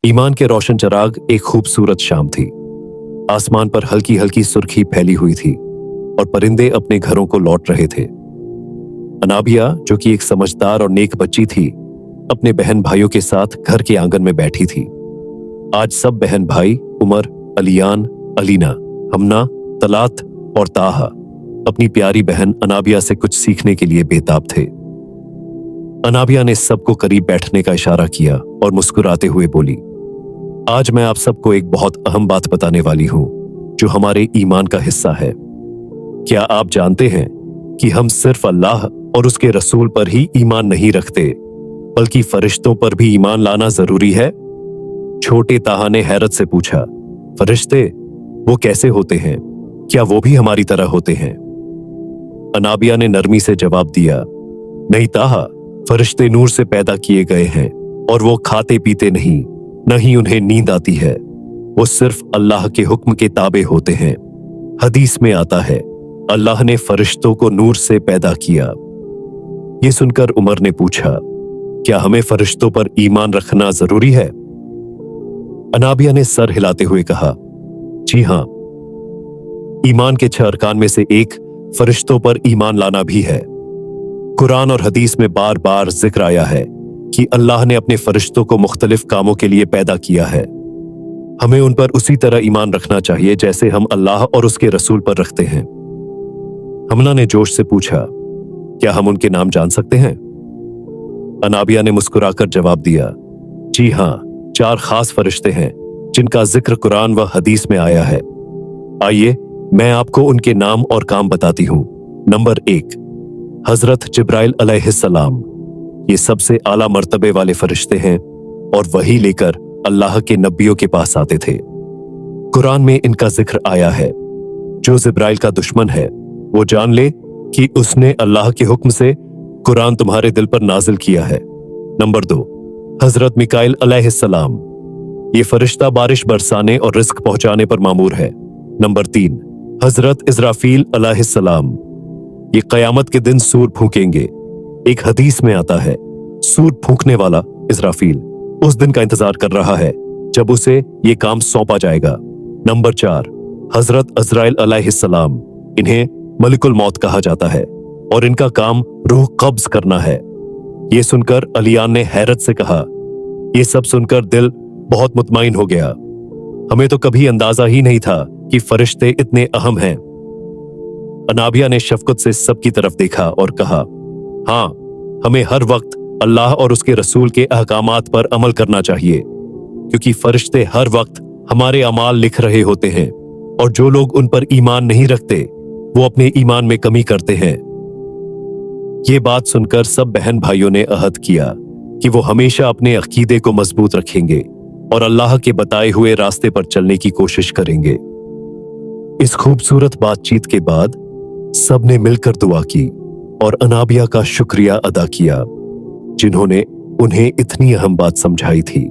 ईमान के रोशन चराग एक खूबसूरत शाम थी। आसमान पर हल्की हल्की सुर्खी फैली हुई थी और परिंदे अपने घरों को लौट रहे थे। अनाबिया, जो कि एक समझदार और नेक बच्ची थी, अपने बहन भाइयों के साथ घर के आंगन में बैठी थी। आज सब बहन भाई उमर, अलियान, अलीना, हमना, तलात और ताहा अपनी प्यारी बहन अनाबिया से कुछ सीखने के लिए बेताब थे। अनाबिया ने सबको करीब बैठने का इशारा किया और मुस्कुराते हुए बोली, आज मैं आप सबको एक बहुत अहम बात बताने वाली हूं जो हमारे ईमान का हिस्सा है। क्या आप जानते हैं कि हम सिर्फ अल्लाह और उसके रसूल पर ही ईमान नहीं रखते, बल्कि फरिश्तों पर भी ईमान लाना जरूरी है? छोटे ताहा ने हैरत से पूछा, फरिश्ते वो कैसे होते हैं? क्या वो भी हमारी तरह होते हैं? अनाबिया ने नरमी से जवाब दिया, नहीं ताहा, फरिश्ते नूर से पैदा किए गए हैं और वो खाते पीते नहीं, न ही उन्हें नींद आती है। वो सिर्फ अल्लाह के हुक्म के ताबे होते हैं। हदीस में आता है, अल्लाह ने फरिश्तों को नूर से पैदा किया। ये सुनकर उमर ने पूछा, क्या हमें फरिश्तों पर ईमान रखना जरूरी है? अनाबिया ने सर हिलाते हुए कहा, जी हां। ईमान के 6 अरकान में से एक फरिश्तों पर ईमान लाना भी है। कुरान और हदीस में बार बार जिक्र आया है कि अल्लाह ने अपने फरिश्तों को मुख्तलिफ कामों के लिए पैदा किया है। हमें उन पर उसी तरह ईमान रखना चाहिए जैसे हम अल्लाह और उसके रसूल पर रखते हैं। हमना ने जोश से पूछा, क्या हम उनके नाम जान सकते हैं? अनाबिया ने मुस्कुराकर जवाब दिया, जी हां, 4 खास फरिश्ते हैं जिनका जिक्र कुरान व हदीस में आया है। आइए मैं आपको उनके नाम और काम बताती हूं। नंबर 1, हजरत जिब्राइल अलैहिस्सलाम। ये सबसे आला मर्तबे वाले फरिश्ते हैं और वही लेकर अल्लाह के नबियों के पास आते थे। कुरान में इनका जिक्र आया है, जो जिब्राइल का दुश्मन है वो जान ले कि उसने अल्लाह के हुक्म से कुरान तुम्हारे दिल पर नाजिल किया है। नंबर 2, हजरत मिकाइल अलैहिस्सलाम। ये फरिश्ता बारिश बरसाने और रिस्क पहुंचाने पर मामूर है। नंबर 3, हजरत इज़राफील अलैहिस्सलाम। ये कयामत के दिन सूर फूकेंगे। एक हदीस में आता है, सूर फूकने वाला इज़राफील उस दिन का इंतजार कर रहा है जब उसे ये काम सौंपा जाएगा। नंबर 4, हजरत अज़राइल अलैहिस्सलाम। इन्हें मलिकुल मौत कहा जाता है और इनका काम रूह कब्ज करना है। ये सुनकर अलियान ने हैरत से कहा, ये सब सुनकर दिल बहुत मुतमईन हो गया। हमें तो कभी अंदाजा ही नहीं था कि फरिश्ते इतने अहम हैं। अनाबिया ने शफकत से सबकी तरफ देखा और कहा, हां, हमें हर वक्त अल्लाह और उसके रसूल के अहकामात पर अमल करना चाहिए, क्योंकि फरिश्ते हर वक्त हमारे अमाल लिख रहे होते हैं और जो लोग उन पर ईमान नहीं रखते वो अपने ईमान में कमी करते हैं। ये बात सुनकर सब बहन भाइयों ने अहद किया कि वो हमेशा अपने अकीदे को मजबूत रखेंगे और अल्लाह के बताए हुए रास्ते पर चलने की कोशिश करेंगे। इस खूबसूरत बातचीत के बाद सबने मिलकर दुआ की और अनाबिया का शुक्रिया अदा किया, जिन्होंने उन्हें इतनी अहम बात समझाई थी।